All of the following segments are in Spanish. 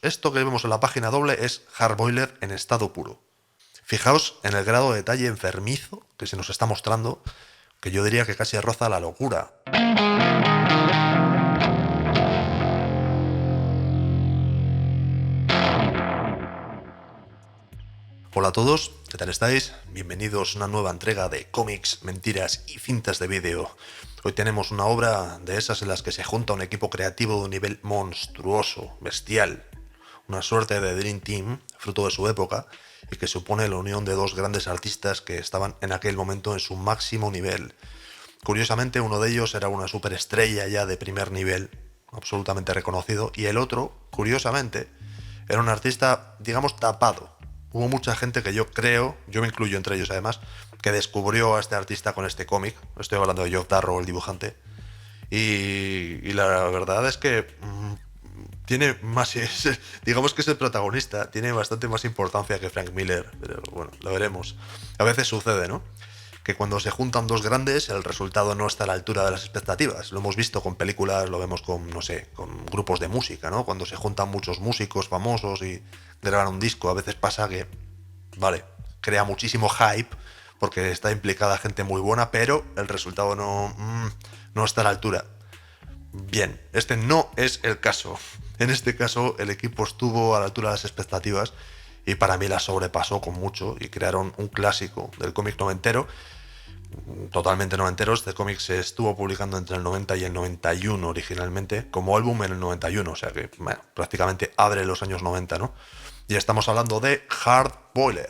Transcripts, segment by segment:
Esto que vemos en la página doble es Hardboiled en estado puro. Fijaos en el grado de detalle enfermizo que se nos está mostrando, que yo diría que casi roza la locura. Hola a todos, ¿qué tal estáis? Bienvenidos a una nueva entrega de cómics, mentiras y cintas de vídeo. Hoy tenemos una obra de esas en las que se junta un equipo creativo de un nivel monstruoso, bestial. Una suerte de Dream Team, fruto de su época, y que supone la unión de dos grandes artistas que estaban en aquel momento en su máximo nivel. Curiosamente, uno de ellos era una superestrella ya de primer nivel, absolutamente reconocido, y el otro, curiosamente, era un artista, digamos, tapado. Hubo mucha gente que yo creo, yo me incluyo entre ellos además, que descubrió a este artista con este cómic. Estoy hablando de Geoff Darrow, el dibujante. Y la verdad es que tiene más, digamos que es el protagonista, tiene bastante más importancia que Frank Miller, pero bueno, lo veremos. A veces sucede, ¿no? Que cuando se juntan dos grandes, el resultado no está a la altura de las expectativas. Lo hemos visto con películas, lo vemos con, no sé, con grupos de música, ¿no? Cuando se juntan muchos músicos famosos y graban un disco, a veces pasa que, vale, crea muchísimo hype porque está implicada gente muy buena, pero el resultado no está a la altura. Bien, este no es el caso. En este caso, el equipo estuvo a la altura de las expectativas y para mí la sobrepasó con mucho y crearon un clásico del cómic noventero, totalmente noventero. Este cómic se estuvo publicando entre el 90 y el 91 originalmente, como álbum en el 91, o sea que bueno, prácticamente abre los años 90, ¿no? Y estamos hablando de Hardboiled.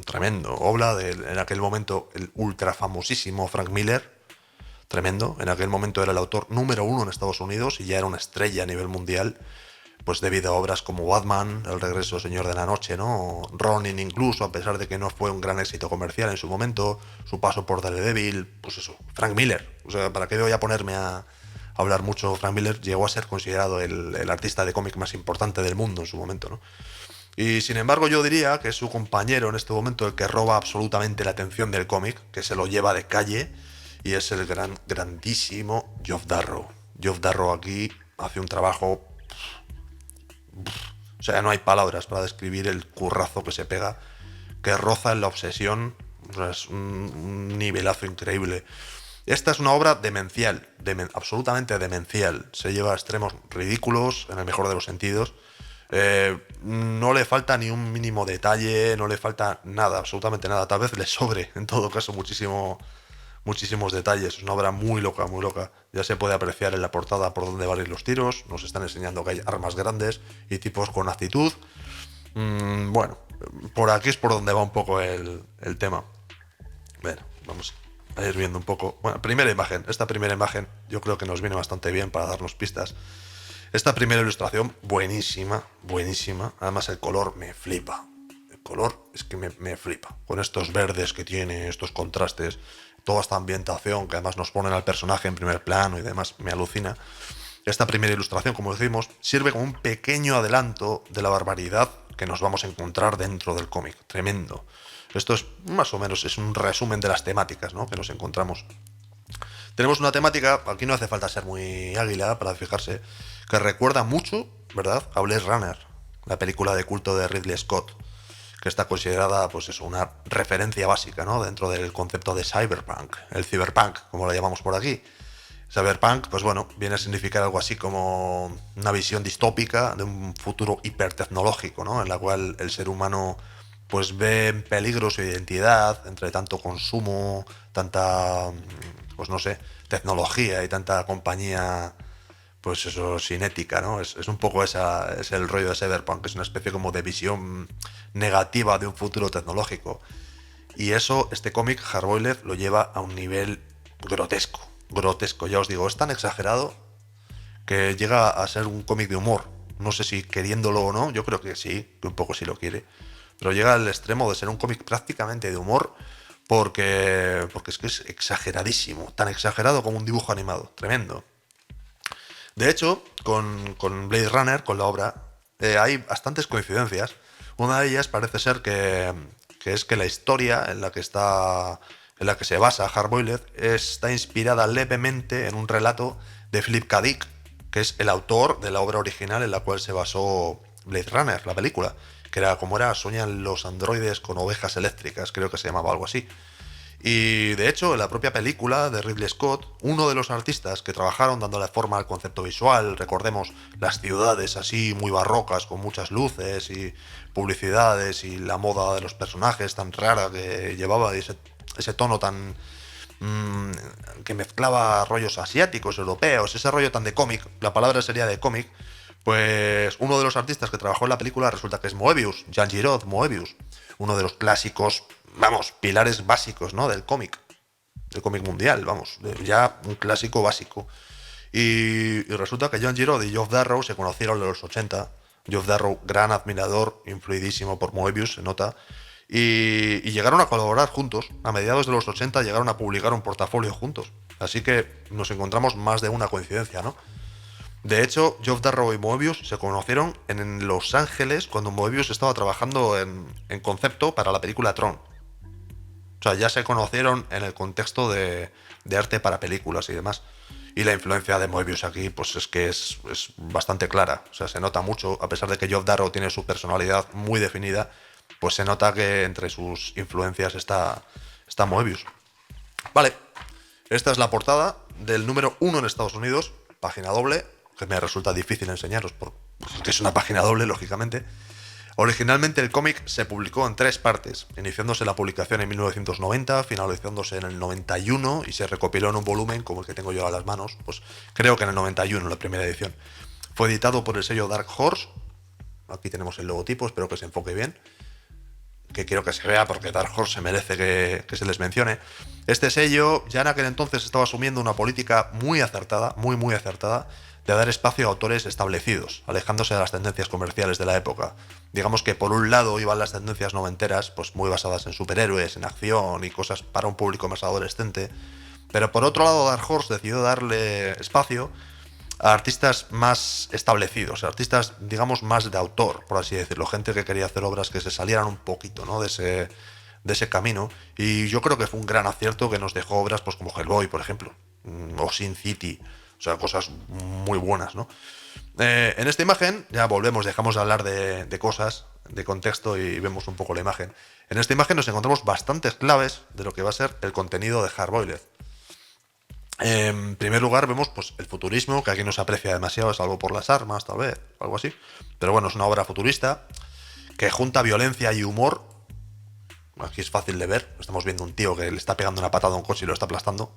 Tremendo, obra de en aquel momento el ultra famosísimo Frank Miller. Tremendo, en aquel momento era el autor número uno en Estados Unidos y ya era una estrella a nivel mundial, pues debido a obras como Batman, El regreso del Señor de la Noche, ¿no? Ronin incluso, a pesar de que no fue un gran éxito comercial en su momento, su paso por Daredevil, pues eso, Frank Miller. O sea, ¿para qué voy a ponerme a hablar mucho? Frank Miller llegó a ser considerado el artista de cómic más importante del mundo en su momento, ¿no? Y sin embargo yo diría que es su compañero en este momento el que roba absolutamente la atención del cómic, que se lo lleva de calle, y es el grandísimo Geoff Darrow. Geoff Darrow aquí hace un trabajo... O sea, no hay palabras para describir el currazo que se pega, que roza en la obsesión. O sea, es un nivelazo increíble. Esta es una obra demencial, absolutamente demencial. Se lleva a extremos ridículos, en el mejor de los sentidos. No le falta ni un mínimo detalle, no le falta nada, absolutamente nada. Tal vez le sobre, en todo caso, muchísimos detalles. Es una obra muy loca, muy loca. Ya se puede apreciar en la portada por dónde van a ir los tiros. Nos están enseñando que hay armas grandes y tipos con actitud. Bueno, por aquí es por donde va un poco el tema. Bueno, vamos a ir viendo un poco. Bueno, primera imagen. Esta primera imagen yo creo que nos viene bastante bien para darnos pistas. Esta primera ilustración, buenísima, buenísima. Además el color me flipa. El color es que me flipa. Con estos verdes que tiene, estos contrastes, toda esta ambientación que además nos ponen al personaje en primer plano y demás, me alucina. Esta primera ilustración, como decimos, sirve como un pequeño adelanto de la barbaridad que nos vamos a encontrar dentro del cómic. Tremendo. Esto es más o menos es un resumen de las temáticas, ¿no?, que nos encontramos. Tenemos una temática, aquí no hace falta ser muy águila para fijarse, que recuerda mucho, ¿verdad?, a Blade Runner, la película de culto de Ridley Scott, que está considerada, pues eso, una referencia básica, ¿no?, dentro del concepto de cyberpunk, el cyberpunk, como lo llamamos por aquí. Cyberpunk, pues bueno, viene a significar algo así como una visión distópica de un futuro hipertecnológico, ¿no?, en la cual el ser humano pues ve en peligro su identidad entre tanto consumo, tanta, pues no sé, tecnología y tanta compañía, pues eso, sin ética, ¿no? Es un poco esa, es el rollo de Cyberpunk, es una especie como de visión negativa de un futuro tecnológico. Y eso, este cómic, Hardboiled, lo lleva a un nivel grotesco, grotesco, ya os digo, es tan exagerado que llega a ser un cómic de humor. No sé si queriéndolo o no, yo creo que sí, que un poco sí lo quiere, pero llega al extremo de ser un cómic prácticamente de humor porque es que es exageradísimo, tan exagerado como un dibujo animado, tremendo. De hecho, con Blade Runner, con la obra, hay bastantes coincidencias. Una de ellas parece ser que es que la historia en la que se basa Hardboiled está inspirada levemente en un relato de Philip K. Dick, que es el autor de la obra original en la cual se basó Blade Runner, la película, que era como era Sueñan los androides con ovejas eléctricas, creo que se llamaba algo así. Y de hecho, en la propia película de Ridley Scott, uno de los artistas que trabajaron dándole forma al concepto visual, recordemos las ciudades así muy barrocas, con muchas luces y publicidades y la moda de los personajes tan rara que llevaba, y ese tono tan que mezclaba rollos asiáticos, europeos, ese rollo tan de cómic, la palabra sería de cómic, pues uno de los artistas que trabajó en la película resulta que es Moebius, Jean Giraud, Moebius, uno de los clásicos, vamos, pilares básicos, ¿no? Del cómic mundial, vamos, ya un clásico básico. Y resulta que Jean Giraud y Geoff Darrow se conocieron en los 80. Geoff Darrow, gran admirador, influidísimo por Moebius, se nota. Y llegaron a colaborar juntos. A mediados de los 80 llegaron a publicar un portafolio juntos. Así que nos encontramos más de una coincidencia, ¿no? De hecho, Geoff Darrow y Moebius se conocieron en Los Ángeles cuando Moebius estaba trabajando en concepto para la película Tron. O sea, ya se conocieron en el contexto de arte para películas y demás. Y la influencia de Moebius aquí, pues es que es bastante clara. O sea, se nota mucho, a pesar de que Geoff Darrow tiene su personalidad muy definida, pues se nota que entre sus influencias está Moebius. Vale, esta es la portada del número 1 en Estados Unidos, página doble, que me resulta difícil enseñaros porque es una página doble, lógicamente. Originalmente el cómic se publicó en 3 partes, iniciándose la publicación en 1990, finalizándose en el 91 y se recopiló en un volumen como el que tengo yo a las manos, pues creo que en el 91, la primera edición. Fue editado por el sello Dark Horse, aquí tenemos el logotipo, espero que se enfoque bien, que quiero que se vea porque Dark Horse se merece que se les mencione. Este sello ya en aquel entonces estaba asumiendo una política muy acertada, muy acertada, de dar espacio a autores establecidos, alejándose de las tendencias comerciales de la época. Digamos que por un lado iban las tendencias noventeras, pues muy basadas en superhéroes, en acción y cosas para un público más adolescente, pero por otro lado Dark Horse decidió darle espacio a artistas más establecidos, artistas, digamos, más de autor, por así decirlo, gente que quería hacer obras que se salieran un poquito, ¿no?, de ese camino, y yo creo que fue un gran acierto que nos dejó obras pues como Hellboy, por ejemplo, o Sin City, o sea, cosas muy buenas, ¿no? En esta imagen, ya volvemos, dejamos de hablar de cosas, de contexto y vemos un poco la imagen. En esta imagen nos encontramos bastantes claves de lo que va a ser el contenido de Hardboiled. En primer lugar vemos pues el futurismo, que aquí no se aprecia demasiado, salvo por las armas, tal vez, algo así. Pero bueno, es una obra futurista que junta violencia y humor. Aquí es fácil de ver, estamos viendo un tío que le está pegando una patada a un coche y lo está aplastando.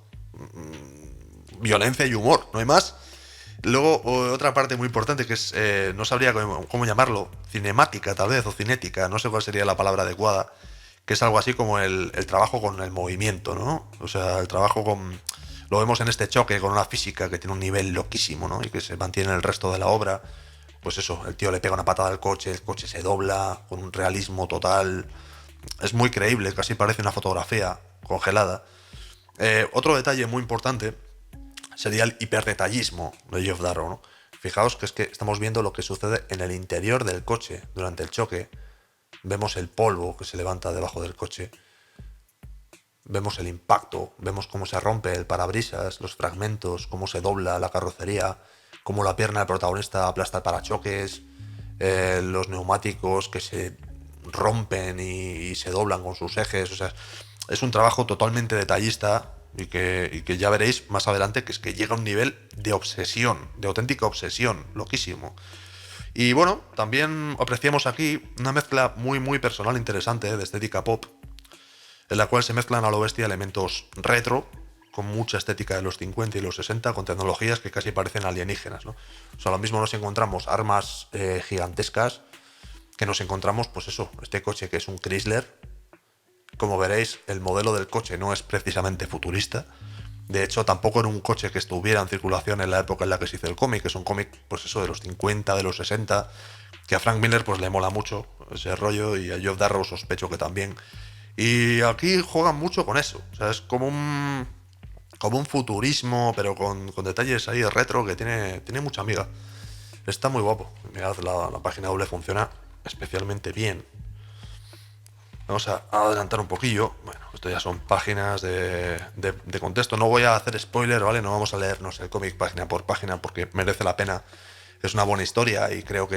Violencia y humor, no hay más. Luego, otra parte muy importante que es, no sabría cómo llamarlo, cinemática tal vez, o cinética, no sé cuál sería la palabra adecuada, que es algo así como el trabajo con el movimiento, ¿no? O sea, el trabajo con... Lo vemos en este choque con una física que tiene un nivel loquísimo, ¿no? Y que se mantiene en el resto de la obra. Pues eso, el tío le pega una patada al coche, el coche se dobla con un realismo total. Es muy creíble, casi parece una fotografía congelada. Otro detalle muy importante sería el hiperdetallismo de Geoff Darrow, ¿no? Fijaos que es que estamos viendo lo que sucede en el interior del coche durante el choque. Vemos el polvo que se levanta debajo del coche. Vemos el impacto, vemos cómo se rompe el parabrisas, los fragmentos, cómo se dobla la carrocería, cómo la pierna del protagonista aplasta el parachoques, los neumáticos que se rompen y se doblan con sus ejes. O sea, es un trabajo totalmente detallista y que ya veréis más adelante que es que llega a un nivel de obsesión, de auténtica obsesión, loquísimo. Y bueno, también apreciamos aquí una mezcla muy personal interesante de estética pop, en la cual se mezclan a lo bestia elementos retro, con mucha estética de los 50 y los 60, con tecnologías que casi parecen alienígenas, ¿no? O sea, lo mismo nos encontramos armas gigantescas, que nos encontramos, pues eso, este coche que es un Chrysler. Como veréis, el modelo del coche no es precisamente futurista. De hecho, tampoco era un coche que estuviera en circulación en la época en la que se hizo el cómic. Es un cómic, pues eso, de los 50, de los 60, que a Frank Miller pues le mola mucho ese rollo, y a Geoff Darrow sospecho que también. Y aquí juegan mucho con eso. O sea, es como un futurismo, pero con detalles ahí retro que tiene mucha amiga. Está muy guapo. Mirad, la página doble funciona especialmente bien. Vamos a adelantar un poquillo. Bueno, esto ya son páginas de contexto. No voy a hacer spoiler, ¿vale? No vamos a leernos el cómic página por página porque merece la pena. Es una buena historia y creo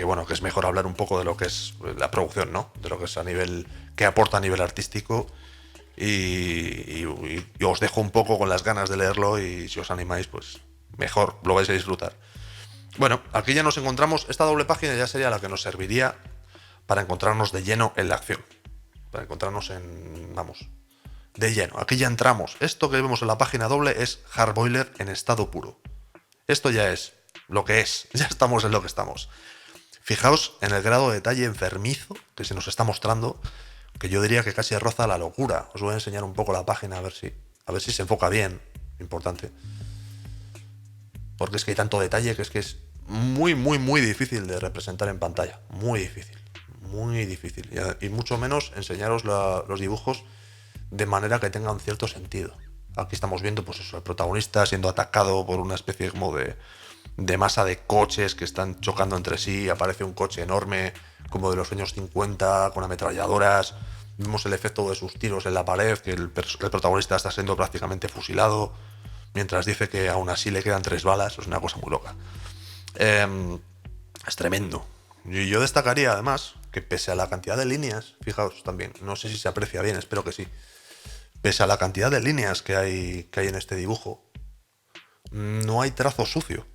bueno, que es mejor hablar un poco de lo que es la producción, ¿no? De lo que es a nivel, que aporta a nivel artístico. Y os dejo un poco con las ganas de leerlo y si os animáis, pues mejor, lo vais a disfrutar. Bueno, aquí ya nos encontramos. Esta doble página ya sería la que nos serviría para encontrarnos de lleno en la acción. Para encontrarnos vamos, de lleno. Aquí ya entramos. Esto que vemos en la página doble es Hardboiler en estado puro. Esto ya es lo que es. Ya estamos en lo que estamos. Fijaos en el grado de detalle enfermizo que se nos está mostrando, que yo diría que casi roza la locura. Os voy a enseñar un poco la página a ver si se enfoca bien. Importante. Porque es que hay tanto detalle que es muy, muy, muy difícil de representar en pantalla. Muy difícil. Muy difícil. Y mucho menos enseñaros los dibujos de manera que tengan cierto sentido. Aquí estamos viendo, pues eso, el protagonista siendo atacado por una especie como de masa de coches que están chocando entre sí. Aparece un coche enorme, como de los años 50, con ametralladoras. Vemos el efecto de sus tiros en la pared, que el protagonista está siendo prácticamente fusilado, mientras dice que aún así le quedan 3 balas. Es una cosa muy loca. Es tremendo. Y yo destacaría además que pese a la cantidad de líneas, fijaos también, no sé si se aprecia bien, espero que sí, pese a la cantidad de líneas que hay en este dibujo, no hay trazo sucio.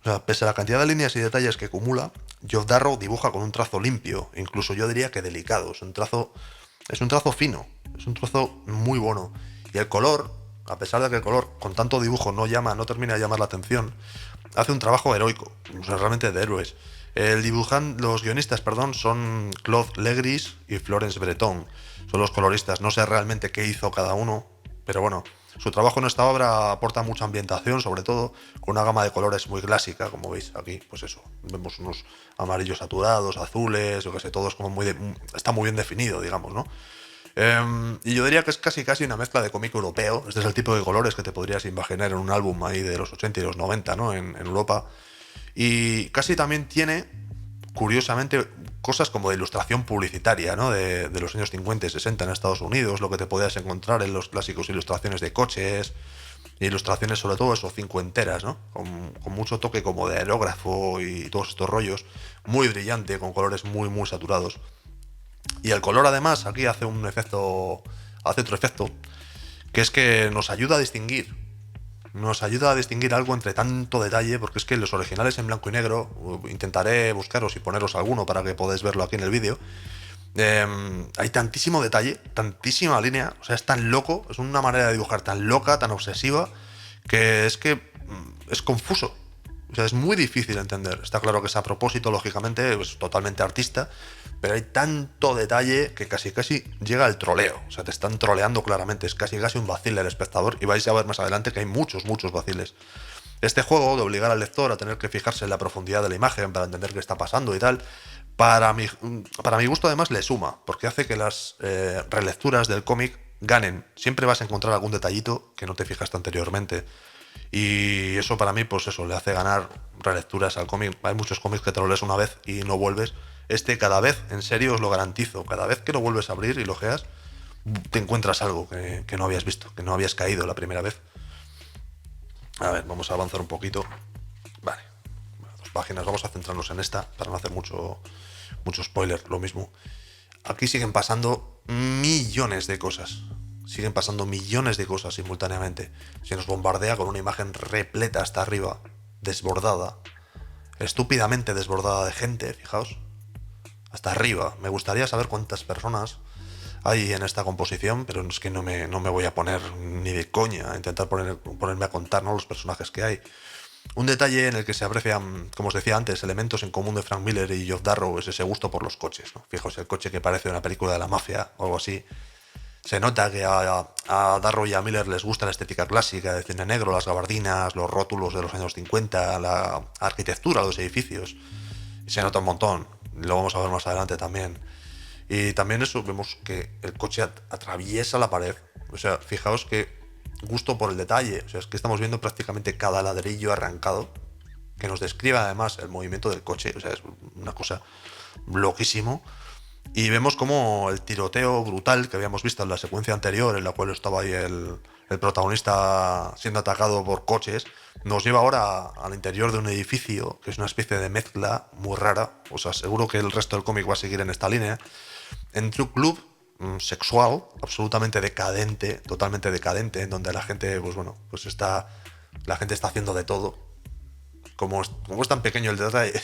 O sea, pese a la cantidad de líneas y detalles que acumula, Geoff Darrow dibuja con un trazo limpio, incluso yo diría que delicado. Es un trazo fino, es un trazo muy bueno. Y el color, a pesar de que el color con tanto dibujo no termina de llamar la atención, hace un trabajo heroico, o sea, realmente de héroes. Los guionistas, perdón, son Claude Legris y Florence Breton. Son los coloristas. No sé realmente qué hizo cada uno, pero bueno, su trabajo en esta obra aporta mucha ambientación, sobre todo con una gama de colores muy clásica, como veis aquí, pues eso, vemos unos amarillos saturados, azules, yo que sé, todo es como está muy bien definido, digamos, ¿no? Y yo diría que es casi una mezcla de cómic europeo. Este es el tipo de colores que te podrías imaginar en un álbum ahí de los 80 y los 90, ¿no? En Europa. Y casi también tiene, curiosamente, cosas como de ilustración publicitaria, ¿no? De los años 50 y 60 en Estados Unidos, lo que te podías encontrar en los clásicos ilustraciones de coches, ilustraciones sobre todo eso, cincuenteras, ¿no? Con mucho toque como de aerógrafo y todos estos rollos, muy brillante, con colores muy, muy saturados. Y el color además aquí hace otro efecto, que es que nos ayuda a distinguir algo entre tanto detalle, porque es que los originales en blanco y negro, intentaré buscaros y poneros alguno para que podáis verlo aquí en el vídeo, hay tantísimo detalle, tantísima línea, o sea, es tan loco, es una manera de dibujar tan loca, tan obsesiva, que es confuso. O sea, es muy difícil de entender. Está claro que es a propósito, lógicamente, es totalmente artista, pero hay tanto detalle que casi llega al troleo. O sea, te están troleando claramente, es casi un vacil el espectador, y vais a ver más adelante que hay muchos vaciles. Este juego de obligar al lector a tener que fijarse en la profundidad de la imagen para entender qué está pasando y tal, para mi gusto además le suma, porque hace que las relecturas del cómic ganen. Siempre vas a encontrar algún detallito que no te fijaste anteriormente. Y eso para mí, pues eso, le hace ganar relecturas al cómic. Hay muchos cómics que te lo lees una vez y no vuelves. Este cada vez, en serio os lo garantizo, cada vez que lo vuelves a abrir y lo ojeas, te encuentras algo que no habías visto, que no habías caído la primera vez. A ver, vamos a avanzar un poquito. Vale, 2 páginas, vamos a centrarnos en esta para no hacer mucho spoiler, lo mismo. Aquí siguen pasando millones de cosas. Siguen pasando millones de cosas simultáneamente. Se nos bombardea con una imagen repleta hasta arriba, desbordada, estúpidamente desbordada de gente, fijaos. Hasta arriba. Me gustaría saber cuántas personas hay en esta composición, pero es que no me voy a poner ni de coña a intentar ponerme a contar, ¿no?, los personajes que hay. Un detalle en el que se aprecian, como os decía antes, elementos en común de Frank Miller y Geoff Darrow es ese gusto por los coches, ¿no? Fijaos, el coche que parece una película de la mafia o algo así. Se nota que a Darrow y a Miller les gusta la estética clásica de cine negro, las gabardinas, los rótulos de los años 50, la arquitectura de los edificios. Y se nota un montón. Lo vamos a ver más adelante también. Y también eso, vemos que el coche atraviesa la pared. O sea, fijaos que gusto por el detalle. O sea, es que estamos viendo prácticamente cada ladrillo arrancado, que nos describe además el movimiento del coche. O sea, es una cosa loquísimo. Y vemos como el tiroteo brutal que habíamos visto en la secuencia anterior, en la cual estaba ahí el protagonista siendo atacado por coches, nos lleva ahora al interior de un edificio, que es una especie de mezcla muy rara. Os aseguro que el resto del cómic va a seguir en esta línea. Entre un club sexual absolutamente decadente, totalmente decadente, en donde la gente, pues bueno, la gente está haciendo de todo. Como es tan pequeño el detalle,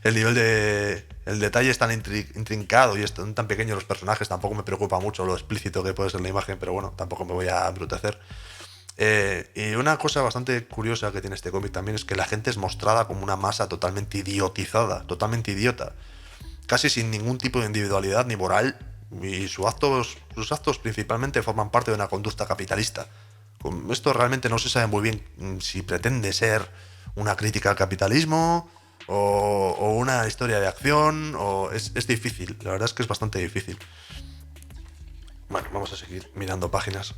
el detalle es tan intrincado y es tan pequeño los personajes, tampoco me preocupa mucho lo explícito que puede ser la imagen, pero bueno, tampoco me voy a embrutecer. Y una cosa bastante curiosa que tiene este cómic también es que la gente es mostrada como una masa totalmente idiotizada, totalmente idiota, casi sin ningún tipo de individualidad ni moral, y sus actos principalmente forman parte de una conducta capitalista. Esto realmente no se sabe muy bien si pretende ser una crítica al capitalismo o una historia de acción, es difícil, la verdad es que es bastante difícil. Bueno, vamos a seguir mirando páginas.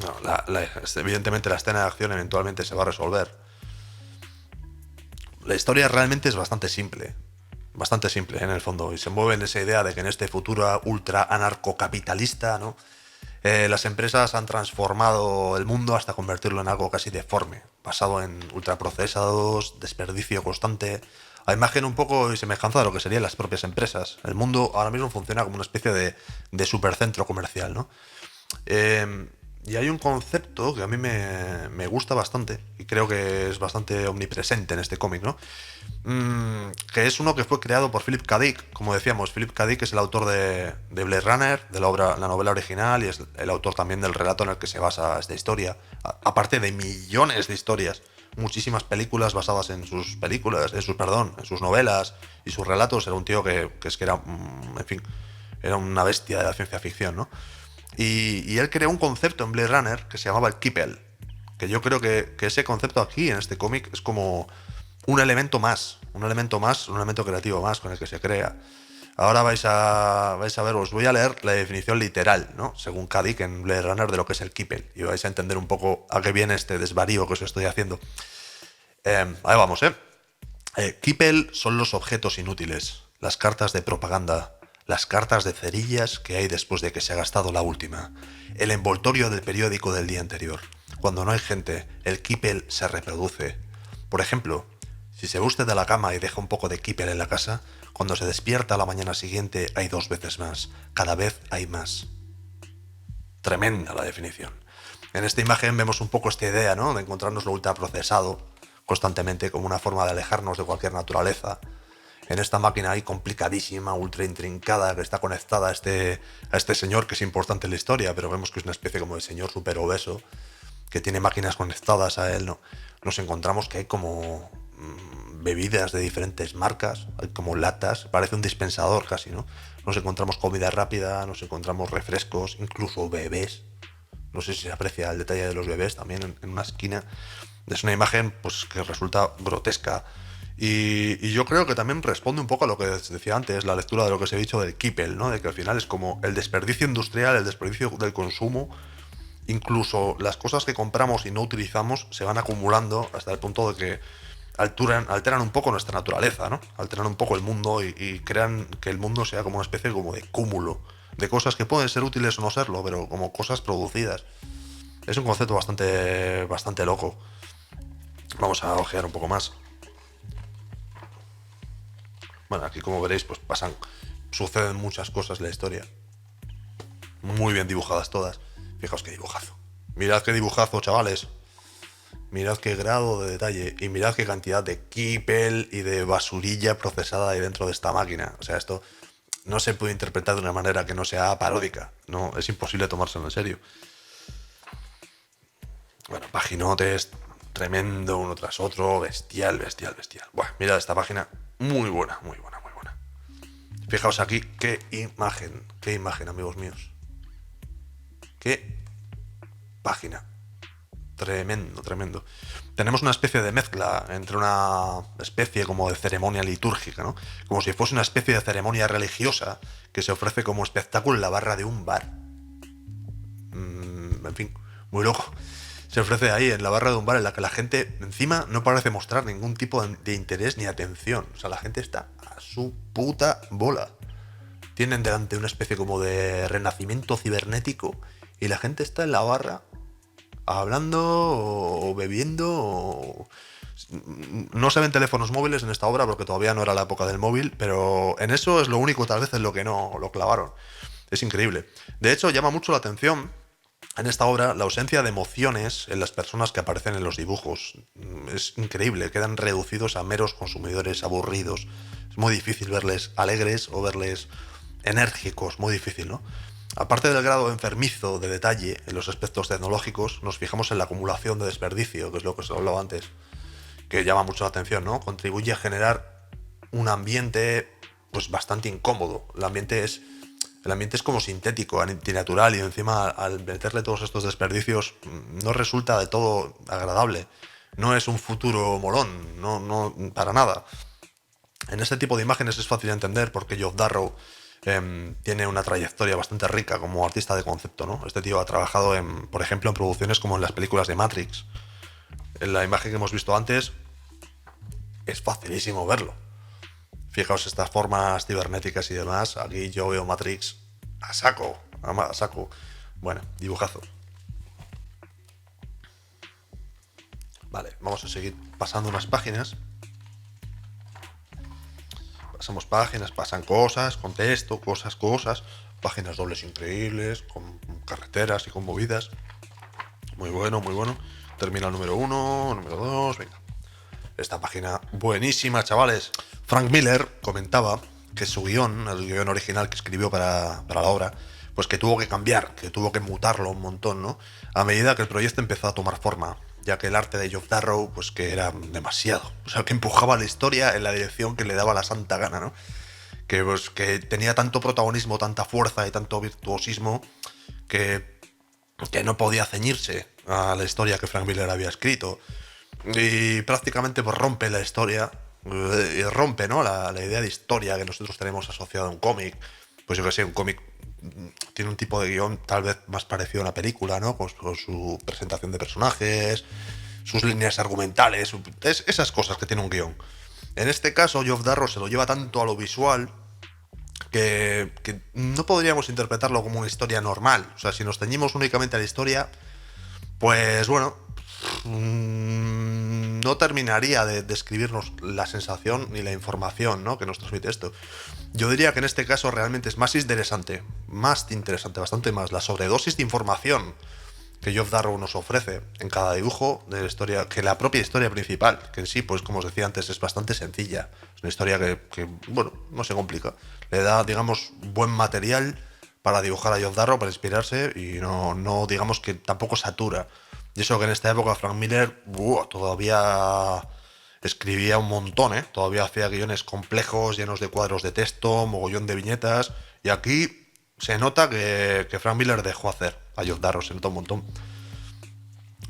No, evidentemente la escena de acción eventualmente se va a resolver. La historia realmente es bastante simple en el fondo, y se mueve en esa idea de que en este futuro ultra anarcocapitalista, ¿no? Las empresas han transformado el mundo hasta convertirlo en algo casi deforme, basado en ultraprocesados, desperdicio constante, a imagen un poco y semejanza de lo que serían las propias empresas. El mundo ahora mismo funciona como una especie de supercentro comercial, ¿no? Y hay un concepto que a mí me gusta bastante y creo que es bastante omnipresente en este cómic, ¿no? Que es uno que fue creado por Philip K. Dick. Como decíamos, Philip K. Dick es el autor de Blade Runner, de la novela original, y es el autor también del relato en el que se basa esta historia. Aparte de millones de historias, muchísimas películas basadas en sus películas, en sus novelas y sus relatos. Era un tío que era, en fin, era una bestia de la ciencia ficción, ¿no? Y él creó un concepto en Blade Runner que se llamaba el Kippel, que yo creo que ese concepto aquí en este cómic es como un elemento más, un elemento creativo más con el que se crea. Ahora vais a ver, os voy a leer la definición literal, ¿no? Según K. Dick en Blade Runner, de lo que es el Kippel, y vais a entender un poco a qué viene este desvarío que os estoy haciendo. Ahí vamos, Kippel son los objetos inútiles, las cartas de propaganda, las cartas de cerillas que hay después de que se ha gastado la última, el envoltorio del periódico del día anterior. Cuando no hay gente, el Kippel se reproduce. Por ejemplo, si se va usted de la cama y deja un poco de Kippel en la casa, cuando se despierta a la mañana siguiente hay 2 veces más, cada vez hay más. Tremenda la definición. En esta imagen vemos un poco esta idea, ¿no?, de encontrarnos lo ultraprocesado constantemente como una forma de alejarnos de cualquier naturaleza. En esta máquina ahí complicadísima, ultra intrincada, que está conectada a este señor que es importante en la historia, pero vemos que es una especie como de señor súper obeso, que tiene máquinas conectadas a él, ¿no? Nos encontramos que hay como bebidas de diferentes marcas, hay como latas, parece un dispensador casi, ¿no? Nos encontramos comida rápida, nos encontramos refrescos, incluso bebés. No sé si se aprecia el detalle de los bebés también en una esquina. Es una imagen pues que resulta grotesca. Y yo creo que también responde un poco a lo que decía antes, la lectura de lo que os he dicho del Kippel, ¿no? De que al final es como el desperdicio industrial, el desperdicio del consumo. Incluso las cosas que compramos y no utilizamos se van acumulando hasta el punto de que alteran un poco nuestra naturaleza, ¿no? Alteran un poco el mundo y crean que el mundo sea como una especie como de cúmulo de cosas que pueden ser útiles o no serlo, pero como cosas producidas. Es un concepto bastante loco. Vamos a ojear un poco más. Bueno, aquí como veréis, pues suceden muchas cosas en la historia. Muy bien dibujadas todas. Fijaos qué dibujazo. Mirad qué dibujazo, chavales. Mirad qué grado de detalle y mirad qué cantidad de Kippel y de basurilla procesada hay dentro de esta máquina. O sea, esto no se puede interpretar de una manera que no sea paródica. No, es imposible tomárselo en serio. Bueno, paginotes, tremendo, uno tras otro, bestial. Buah, mirad esta página, muy buena. Fijaos aquí, qué imagen, amigos míos. Qué página. Tremendo. Tenemos una especie de mezcla entre una especie como de ceremonia litúrgica, ¿no? Como si fuese una especie de ceremonia religiosa que se ofrece como espectáculo en la barra de un bar. En fin, muy loco. se ofrece ahí en la barra de un bar en la que la gente encima no parece mostrar ningún tipo de interés ni atención. O sea, la gente está a su puta bola. Tienen delante una especie como de renacimiento cibernético y la gente está en la barra hablando o bebiendo o... No se ven teléfonos móviles en esta obra porque todavía no era la época del móvil, pero en eso es lo único tal vez en lo que no lo clavaron. Es increíble. De hecho, llama mucho la atención en esta obra la ausencia de emociones en las personas que aparecen en los dibujos. Es increíble, quedan reducidos a meros consumidores aburridos. Es muy difícil verles alegres o verles enérgicos, muy difícil, ¿no? Aparte del grado enfermizo de detalle en los aspectos tecnológicos, nos fijamos en la acumulación de desperdicio, que es lo que os hablaba antes, que llama mucho la atención, ¿no? Contribuye a generar un ambiente pues bastante incómodo. El ambiente es como sintético, antinatural, y encima al meterle todos estos desperdicios no resulta de todo agradable. No es un futuro molón, no para nada. En este tipo de imágenes es fácil entender por qué Geoff Darrow tiene una trayectoria bastante rica como artista de concepto, ¿no? Este tío ha trabajado, por ejemplo, en producciones como en las películas de Matrix. En la imagen que hemos visto antes es facilísimo verlo. Fijaos estas formas cibernéticas y demás. Aquí yo veo Matrix a saco, a saco. Bueno, dibujazo. Vale, vamos a seguir pasando unas páginas. Pasamos páginas, pasan cosas, con texto, cosas. Páginas dobles increíbles, con carreteras y con movidas. Muy bueno, muy bueno. Termina el número 1, número 2, venga. Esta página buenísima, chavales. Frank Miller comentaba que su guión, el guión original que escribió para la obra, pues que tuvo que cambiar, que tuvo que mutarlo un montón, ¿no? A medida que el proyecto empezó a tomar forma, ya que el arte de Geoff Darrow, pues que era demasiado. O sea, que empujaba la historia en la dirección que le daba la santa gana, ¿no? Que tenía tanto protagonismo, tanta fuerza y tanto virtuosismo que no podía ceñirse a la historia que Frank Miller había escrito. Y prácticamente pues rompe la historia y rompe, ¿no? la idea de historia que nosotros tenemos asociada a un cómic. Pues yo que sé, un cómic tiene un tipo de guión tal vez más parecido a una película, ¿no? Con su presentación de personajes, sus líneas argumentales, esas cosas que tiene un guión. En este caso, Geoff Darrow se lo lleva tanto a lo visual que no podríamos interpretarlo como una historia normal. O sea, si nos ceñimos únicamente a la historia, pues bueno, no terminaría de describirnos la sensación ni la información, ¿no? que nos transmite esto. Yo diría que en este caso realmente es más interesante, bastante más, la sobredosis de información que Geoff Darrow nos ofrece en cada dibujo de la historia, que la propia historia principal, que en sí, pues como os decía antes, es bastante sencilla. Es una historia que bueno, no se complica. Le da, digamos, buen material para dibujar a Geoff Darrow, para inspirarse, y no digamos que tampoco satura. Y eso que en esta época Frank Miller todavía escribía un montón, ¿eh? Todavía hacía guiones complejos, llenos de cuadros de texto, mogollón de viñetas. Y aquí se nota que Frank Miller dejó hacer a Geoff Darrow, se nota un montón.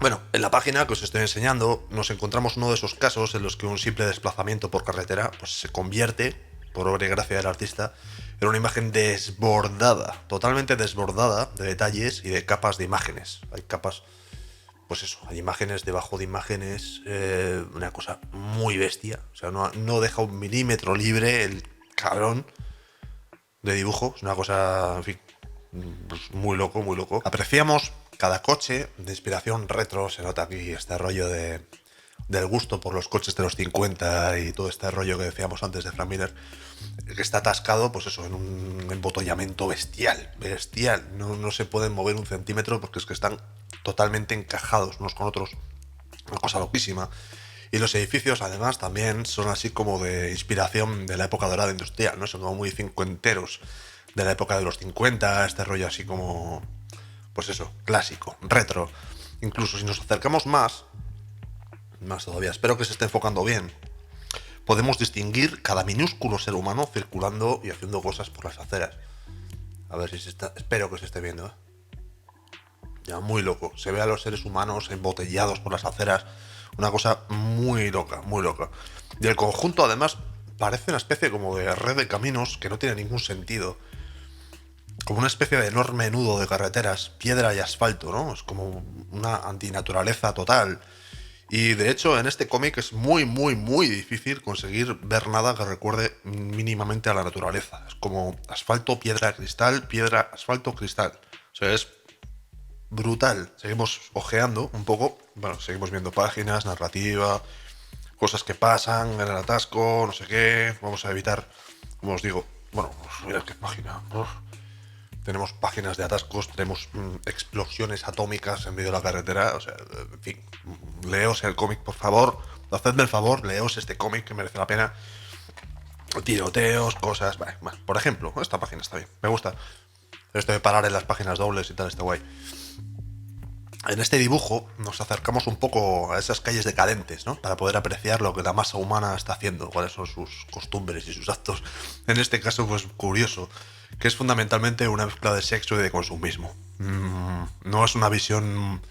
Bueno, en la página que os estoy enseñando nos encontramos uno de esos casos en los que un simple desplazamiento por carretera pues se convierte, por obra y gracia del artista, en una imagen desbordada, totalmente desbordada de detalles y de capas de imágenes. Hay capas... Pues eso, hay imágenes debajo de imágenes, una cosa muy bestia. O sea, no deja un milímetro libre el cabrón de dibujo. Es una cosa, en fin, pues muy loco, muy loco. Apreciamos cada coche de inspiración retro. Se nota aquí este rollo del gusto por los coches de los 50 y todo este rollo que decíamos antes de Frank Miller, que está atascado, pues eso, en un embotellamiento bestial. No se pueden mover un centímetro porque es que están totalmente encajados unos con otros. Una cosa loquísima. Y los edificios, además, también son así como de inspiración de la época dorada industrial, ¿no? Son como muy cincuenteros de la época de los 50, este rollo así como, pues eso, clásico, retro. Incluso si nos acercamos más todavía, espero que se esté enfocando bien, podemos distinguir cada minúsculo ser humano circulando y haciendo cosas por las aceras. A ver si se está... Espero que se esté viendo, ¿eh? Ya, muy loco. Se ve a los seres humanos embotellados por las aceras. Una cosa muy loca, muy loca. Y el conjunto, además, parece una especie como de red de caminos que no tiene ningún sentido. como una especie de enorme nudo de carreteras, piedra y asfalto, ¿no? Es como una antinaturaleza total. Y de hecho, en este cómic es muy, muy, muy difícil conseguir ver nada que recuerde mínimamente a la naturaleza. Es como asfalto, piedra, asfalto, cristal. O sea, es brutal. Seguimos ojeando un poco. Bueno, seguimos viendo páginas, narrativa, cosas que pasan en el atasco, no sé qué. Vamos a evitar, como os digo, bueno, mirad qué página. Uf. Tenemos páginas de atascos, tenemos explosiones atómicas en medio de la carretera. O sea, en fin, leos el cómic, por favor. Hacedme el favor, leos este cómic que merece la pena. Tiroteos, cosas. Vale, vale. Por ejemplo, esta página está bien, me gusta. Esto de parar en las páginas dobles y tal, está guay. En este dibujo nos acercamos un poco a esas calles decadentes, ¿no? Para poder apreciar lo que la masa humana está haciendo, cuáles son sus costumbres y sus actos. En este caso, pues curioso, que es fundamentalmente una mezcla de sexo y de consumismo. No es una visión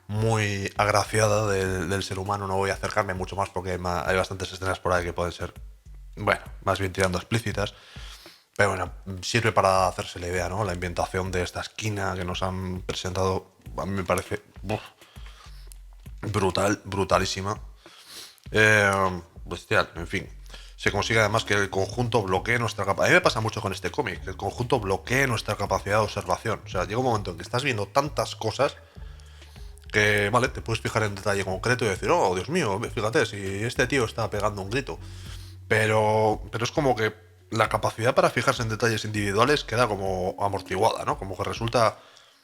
muy agraciada del ser humano, no voy a acercarme mucho más porque hay bastantes escenas por ahí que pueden ser, bueno, más bien tirando explícitas. Pero bueno, sirve para hacerse la idea, ¿no? La ambientación de esta esquina que nos han presentado a mí me parece brutal, brutalísima. Bestial, en fin. Se consigue además que el conjunto bloquee nuestra capacidad. A mí me pasa mucho con este cómic, que el conjunto bloquee nuestra capacidad de observación. O sea, llega un momento en que estás viendo tantas cosas que, vale, te puedes fijar en detalle concreto y decir, oh, Dios mío, fíjate, si este tío está pegando un grito. Pero es como que la capacidad para fijarse en detalles individuales queda como amortiguada, ¿no? Como que resulta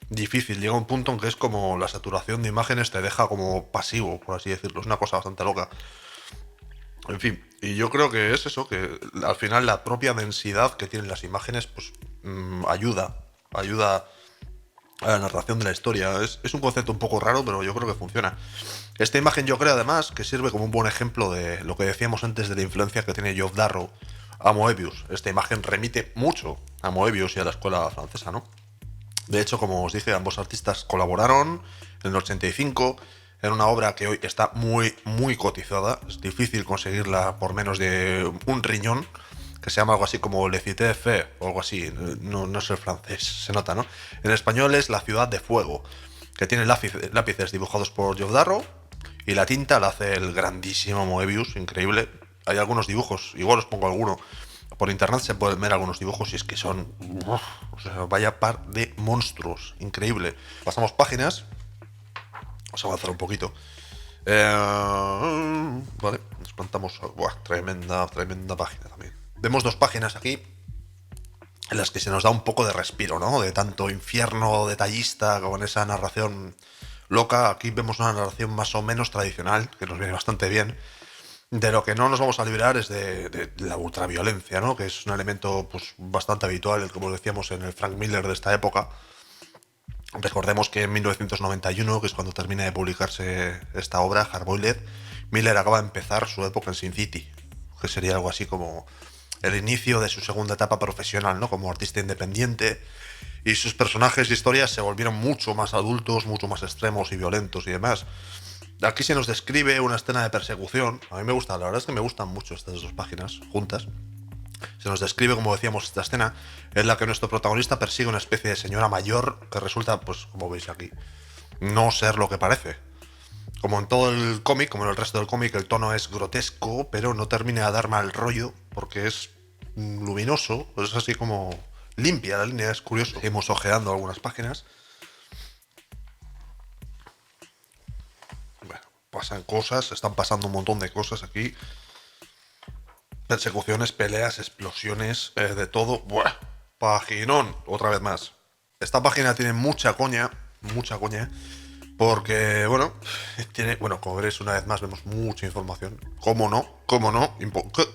difícil. Llega un punto en que es como la saturación de imágenes te deja como pasivo, por así decirlo. Es una cosa bastante loca. En fin, y yo creo que es eso, que al final la propia densidad que tienen las imágenes, pues ayuda a la narración de la historia. Es un concepto un poco raro, pero yo creo que funciona. Esta imagen yo creo además que sirve como un buen ejemplo de lo que decíamos antes de la influencia que tiene Geoff Darrow a Moebius. Esta imagen remite mucho a Moebius y a la escuela francesa, ¿no? De hecho, como os dije, ambos artistas colaboraron en el 85 en una obra que hoy está muy, muy cotizada. Es difícil conseguirla por menos de un riñón, que se llama algo así como Le Cité de Fe, o algo así. No es el francés, se nota, ¿no? En español es La Ciudad de Fuego, que tiene lápices dibujados por Geoff Darrow y la tinta la hace el grandísimo Moebius, increíble. Hay algunos dibujos, igual os pongo alguno. Por internet se pueden ver algunos dibujos y es que son... o sea, vaya par de monstruos, increíble. Pasamos páginas. Vamos a avanzar un poquito. Vale, nos plantamos... Buah, tremenda página también. Vemos dos páginas aquí en las que se nos da un poco de respiro, ¿no? De tanto infierno detallista con esa narración loca. Aquí vemos una narración más o menos tradicional, que nos viene bastante bien. De lo que no nos vamos a liberar es de la ultraviolencia, ¿no? Que es un elemento pues, bastante habitual, como decíamos, en el Frank Miller de esta época. Recordemos que en 1991, que es cuando termina de publicarse esta obra, Hardboiled, Miller acaba de empezar su época en Sin City, que sería algo así como el inicio de su segunda etapa profesional, ¿no? Como artista independiente. Y sus personajes y historias se volvieron mucho más adultos, mucho más extremos y violentos y demás. Aquí se nos describe una escena de persecución. A mí me gusta, la verdad es que me gustan mucho estas dos páginas juntas. Se nos describe, como decíamos, esta escena en la que nuestro protagonista persigue una especie de señora mayor que resulta, pues como veis aquí, no ser lo que parece. Como en todo el cómic, como en el resto del cómic, el tono es grotesco, pero no termina de dar mal rollo porque es luminoso, es así como limpia la línea, es curioso. Seguimos ojeando algunas páginas. Bueno, pasan cosas, están pasando un montón de cosas aquí. Persecuciones, peleas, explosiones, de todo. Buah, paginón, otra vez más. Esta página tiene mucha coña, porque, bueno, como veréis una vez más, vemos mucha información. ¿Cómo no?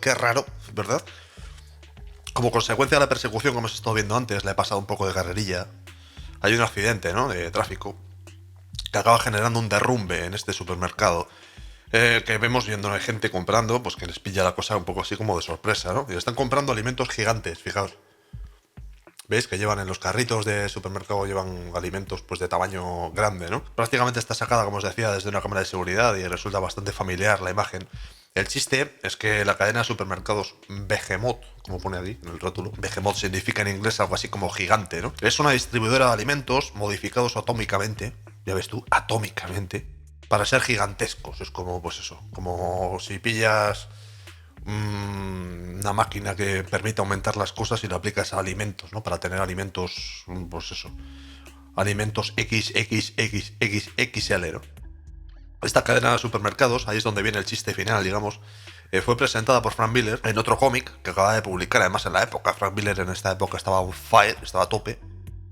Qué raro, ¿verdad? Como consecuencia de la persecución, como hemos estado viendo antes, le he pasado un poco de carrerilla. Hay un accidente, ¿no? De tráfico que acaba generando un derrumbe en este supermercado. Que vemos viendo a gente comprando, pues que les pilla la cosa un poco así como de sorpresa, ¿no? Y están comprando alimentos gigantes, fijaos. ¿Veis? Que llevan en los carritos de supermercado, llevan alimentos pues de tamaño grande, ¿no? Prácticamente está sacada, como os decía, desde una cámara de seguridad y resulta bastante familiar la imagen. El chiste es que la cadena de supermercados Behemoth, como pone aquí en el rótulo, Behemoth significa en inglés algo así como gigante, ¿no? Es una distribuidora de alimentos modificados atómicamente, ya ves tú, atómicamente, para ser gigantescos. Es como, pues eso, como si pillas una máquina que permite aumentar las cosas y lo aplicas a alimentos, ¿no? Para tener alimentos, pues eso, alimentos XXXXL, ¿no? Esta cadena de supermercados, ahí es donde viene el chiste final, digamos, fue presentada por Frank Miller en otro cómic que acaba de publicar, además en la época. Frank Miller en esta época estaba on fire, estaba a tope,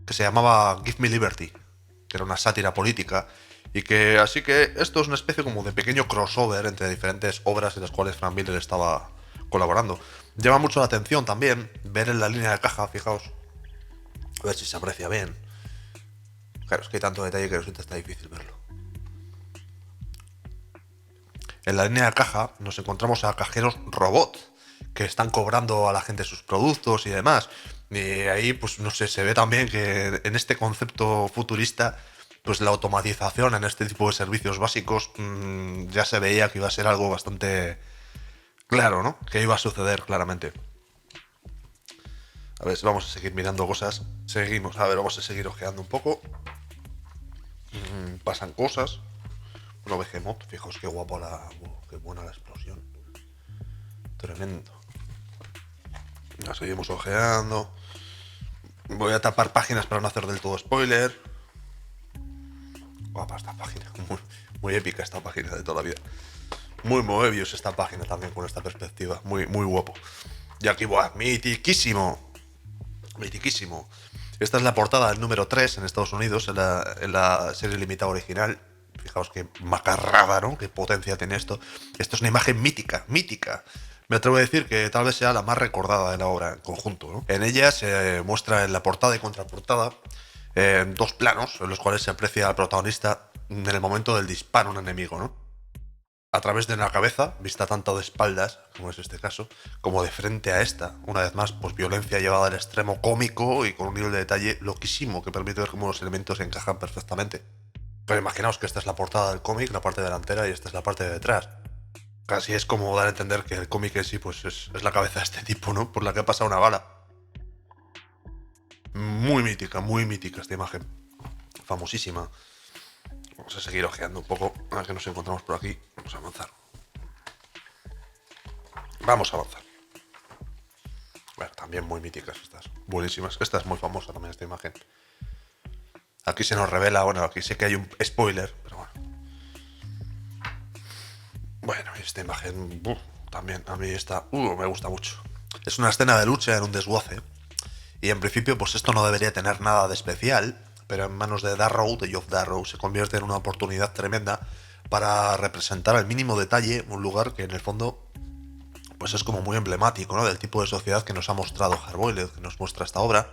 que se llamaba Give Me Liberty, que era una sátira política, y que así que esto es una especie como de pequeño crossover entre diferentes obras en las cuales Frank Miller estaba colaborando. Llama mucho la atención también ver en la línea de caja, fijaos, a ver si se aprecia bien. Claro, es que hay tanto detalle que resulta está difícil verlo. En la línea de caja nos encontramos a cajeros robot que están cobrando a la gente sus productos y demás. Y ahí, pues no sé, se ve también que en este concepto futurista, pues la automatización en este tipo de servicios básicos ya se veía que iba a ser algo bastante claro, ¿no? Que iba a suceder claramente. A ver, vamos a seguir mirando cosas. Seguimos, a ver, vamos a seguir ojeando un poco. Pasan cosas. Bueno, Behemoth, fijaos qué guapo qué buena la explosión. Tremendo. Ya seguimos ojeando. Voy a tapar páginas para no hacer del todo spoiler. Guapa esta página. Muy épica esta página de toda la vida. Muy Moebius esta página también con esta perspectiva. Muy guapo. Y aquí, buah, mitiquísimo. Mitiquísimo. Esta es la portada del número 3 en Estados Unidos, en la serie limitada original. Fijaos qué macarrada, ¿no? Qué potencia tiene esto. Esto es una imagen mítica, mítica. Me atrevo a decir que tal vez sea la más recordada de la obra en conjunto, ¿no? En ella se muestra en la portada y contraportada dos planos en los cuales se aprecia al protagonista en el momento del disparo a un enemigo, ¿no? A través de la cabeza, vista tanto de espaldas, como es este caso, como de frente a esta. Una vez más, pues violencia llevada al extremo cómico y con un nivel de detalle loquísimo que permite ver cómo los elementos se encajan perfectamente. Pero imaginaos que esta es la portada del cómic, la parte delantera, y esta es la parte de detrás. Casi es como dar a entender que el cómic en sí pues es la cabeza de este tipo, ¿no? Por la que ha pasado una bala. Muy mítica esta imagen. Famosísima. Vamos a seguir ojeando un poco. A ver qué nos encontramos por aquí. Vamos a avanzar. Vamos a avanzar. Bueno, también muy míticas estas. Buenísimas. Esta es muy famosa también, esta imagen. Aquí se nos revela, bueno, aquí sé que hay un spoiler, pero bueno. Bueno, esta imagen también a mí me gusta mucho. Es una escena de lucha en un desguace. Y en principio, pues esto no debería tener nada de especial, pero en manos de Darrow, de Geoff Darrow, se convierte en una oportunidad tremenda para representar al mínimo detalle un lugar que en el fondo pues es como muy emblemático, ¿no? Del tipo de sociedad que nos ha mostrado Hardboiled, que nos muestra esta obra.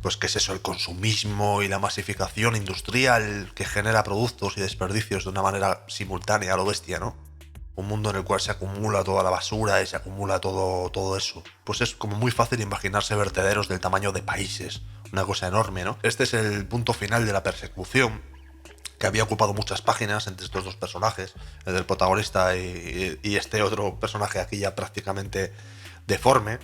Pues qué es eso, el consumismo y la masificación industrial que genera productos y desperdicios de una manera simultánea a lo bestia, ¿no? Un mundo en el cual se acumula toda la basura y se acumula todo eso. Pues es como muy fácil imaginarse vertederos del tamaño de países. Una cosa enorme, ¿no? Este es el punto final de la persecución, que había ocupado muchas páginas entre estos dos personajes, el del protagonista y este otro personaje aquí ya prácticamente deforme.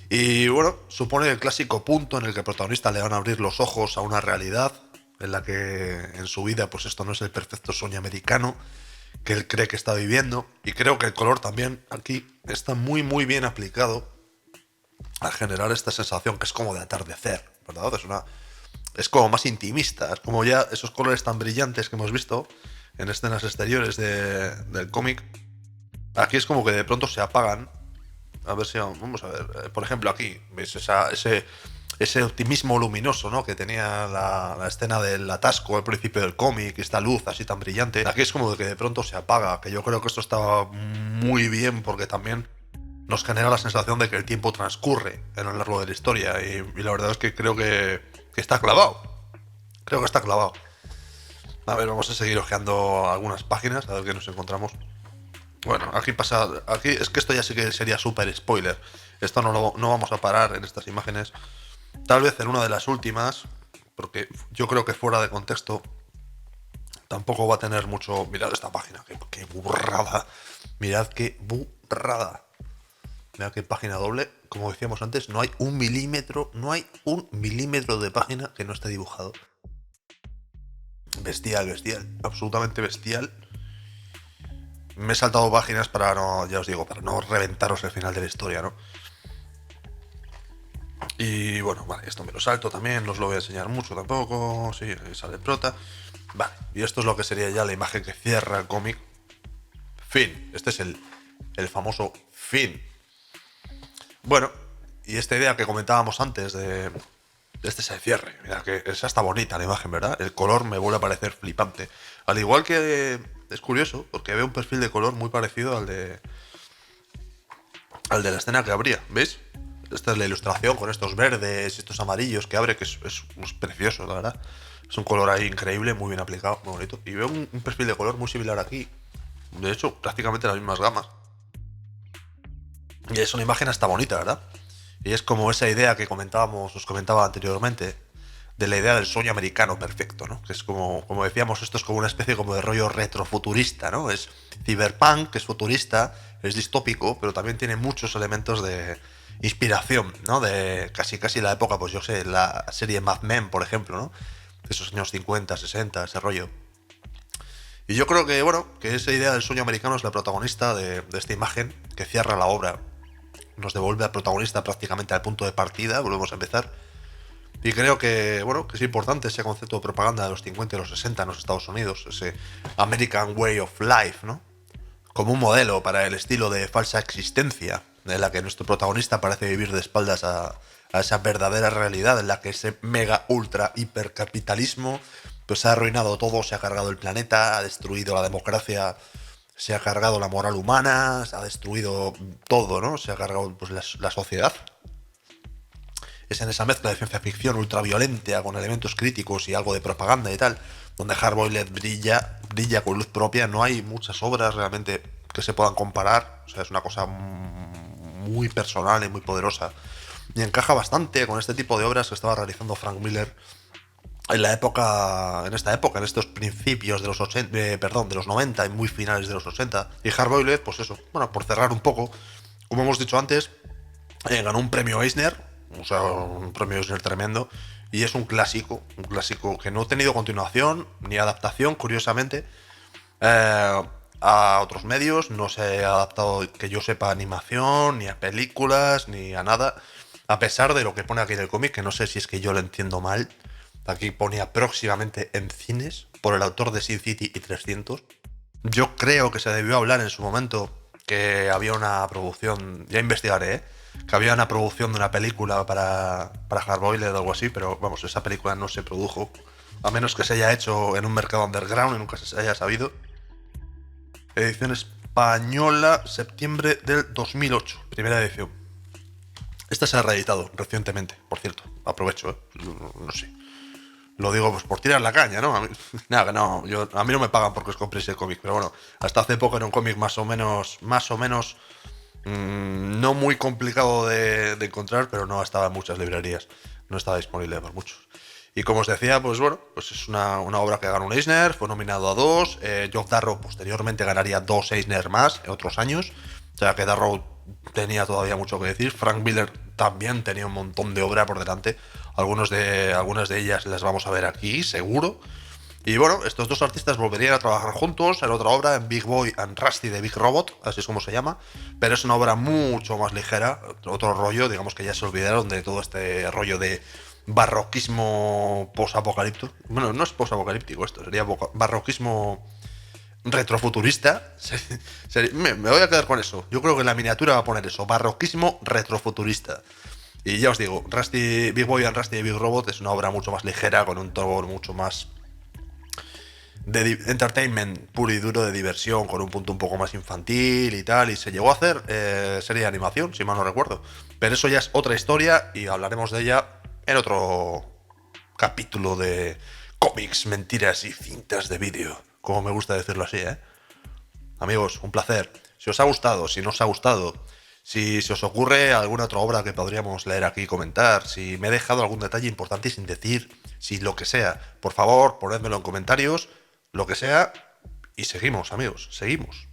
Y bueno, supone el clásico punto en el que al protagonista le van a abrir los ojos a una realidad en la que en su vida pues esto no es el perfecto sueño americano que él cree que está viviendo. Y creo que el color también aquí está muy bien aplicado a generar esta sensación que es como de atardecer, ¿verdad? Es como más intimista, es como ya esos colores tan brillantes que hemos visto en escenas exteriores del cómic. Aquí es como que de pronto se apagan. A ver si vamos a ver. Por ejemplo, aquí, ¿ves? Ese optimismo luminoso, ¿no? Que tenía la escena del atasco al principio del cómic, esta luz así tan brillante. Aquí es como que de pronto se apaga, que yo creo que esto está muy bien porque también nos genera la sensación de que el tiempo transcurre a lo largo de la historia. Y la verdad es que creo que está clavado. Creo que está clavado. A ver, vamos a seguir ojeando algunas páginas, a ver qué nos encontramos. Bueno, aquí es que esto ya sí que sería súper spoiler. Esto no vamos a parar en estas imágenes. Tal vez en una de las últimas, porque yo creo que fuera de contexto tampoco va a tener mucho... Mirad esta página, qué burrada. Mirad qué burrada. Mirad qué página doble. Como decíamos antes, no hay un milímetro de página que no esté dibujado. Bestial, bestial. Absolutamente bestial. Me he saltado páginas para no, ya os digo, para no reventaros el final de la historia, ¿no? Y bueno, vale, esto me lo salto también, no os lo voy a enseñar mucho tampoco. Sí, ahí sale el prota. Vale, y esto es lo que sería ya la imagen que cierra el cómic. Fin. Este es el famoso fin. Bueno, y esta idea que comentábamos antes de este es el cierre. Mira que esa está bonita la imagen, ¿verdad? El color me vuelve a parecer flipante. Al igual que es curioso, porque veo un perfil de color muy parecido al de la escena que abría, ¿veis? Esta es la ilustración con estos verdes y estos amarillos que abre, que es precioso, la verdad. Es un color ahí increíble, muy bien aplicado, muy bonito. Y veo un perfil de color muy similar aquí. De hecho, prácticamente las mismas gamas. Y es una imagen hasta bonita, ¿verdad? Y es como esa idea que os comentaba anteriormente, de la idea del sueño americano perfecto, ¿no? Que es como decíamos, esto es como una especie como de rollo retrofuturista, ¿no? Es cyberpunk, que es futurista, es distópico, pero también tiene muchos elementos de inspiración, ¿no? De casi la época, pues yo sé, la serie Mad Men, por ejemplo, ¿no? Esos años 50, 60, ese rollo. Y yo creo que, bueno, que esa idea del sueño americano es la protagonista de esta imagen que cierra la obra. Nos devuelve al protagonista prácticamente al punto de partida, volvemos a empezar. Y creo que, bueno, que es importante ese concepto de propaganda de los 50 y los 60 en los Estados Unidos, ese American Way of Life, ¿no? Como un modelo para el estilo de falsa existencia, en la que nuestro protagonista parece vivir de espaldas a esa verdadera realidad, en la que ese mega ultra hipercapitalismo pues ha arruinado todo, se ha cargado el planeta, ha destruido la democracia, se ha cargado la moral humana, se ha destruido todo, ¿no? Se ha cargado pues, la sociedad. Es en esa mezcla de ciencia ficción ultraviolenta con elementos críticos y algo de propaganda y tal, donde Hardboiled brilla con luz propia. No hay muchas obras realmente que se puedan comparar. O sea, es una cosa muy personal y muy poderosa. Y encaja bastante con este tipo de obras que estaba realizando Frank Miller en estos principios de los 80, de los 90 y muy finales de los 80. Y Hardboiled, pues eso, bueno, por cerrar un poco, como hemos dicho antes, ganó un premio Eisner, o sea, un premio Eisner tremendo, y es un clásico que no ha tenido continuación ni adaptación, curiosamente, a otros medios. No se ha adaptado, que yo sepa, a animación, ni a películas, ni a nada, a pesar de lo que pone aquí en el cómic, que no sé si es que yo lo entiendo mal. Aquí ponía próximamente en cines por el autor de Sin City y 300. Yo creo que se debió hablar en su momento que había una producción, ya investigaré, que había una producción de una película para Hardboiled o algo así, pero vamos, esa película no se produjo, a menos que se haya hecho en un mercado underground y nunca se haya sabido. Edición española, septiembre del 2008, primera edición. Esta se ha reeditado recientemente, por cierto, aprovecho, no sé. Lo digo pues por tirar la caña, ¿no? Nada, no, a mí no me pagan porque os compréis el cómic, pero bueno, hasta hace poco era un cómic más o menos, no muy complicado de encontrar, pero no estaba en muchas librerías, no estaba disponible por muchos. Y como os decía, pues bueno, pues es una obra que ganó un Eisner, fue nominado a 2, Geoff Darrow posteriormente ganaría 2 Eisner más en otros años, o sea que Darrow tenía todavía mucho que decir. Frank Miller también tenía un montón de obra por delante, algunas de ellas las vamos a ver aquí, seguro. Y bueno, estos dos artistas volverían a trabajar juntos en otra obra, en Big Boy and Rusty de Big Robot, así es como se llama, pero es una obra mucho más ligera, otro rollo, digamos que ya se olvidaron de todo este rollo de barroquismo posapocalíptico. Bueno, no es posapocalíptico esto, sería barroquismo retrofuturista. Me voy a quedar con eso. Yo creo que en la miniatura va a poner eso, barroquismo retrofuturista. Y ya os digo, Big Boy and Rusty de Big Robot es una obra mucho más ligera, con un tono mucho más de entertainment puro y duro, de diversión, con un punto un poco más infantil y tal, y se llegó a hacer serie de animación, si mal no recuerdo, pero eso ya es otra historia y hablaremos de ella en otro capítulo de cómics, mentiras y cintas de vídeo, como me gusta decirlo así, Amigos, un placer. Si os ha gustado, si no os ha gustado, si se os ocurre alguna otra obra que podríamos leer aquí y comentar, si me he dejado algún detalle importante sin decir, si lo que sea, por favor, ponedmelo en comentarios. lo que sea, y seguimos, amigos, seguimos.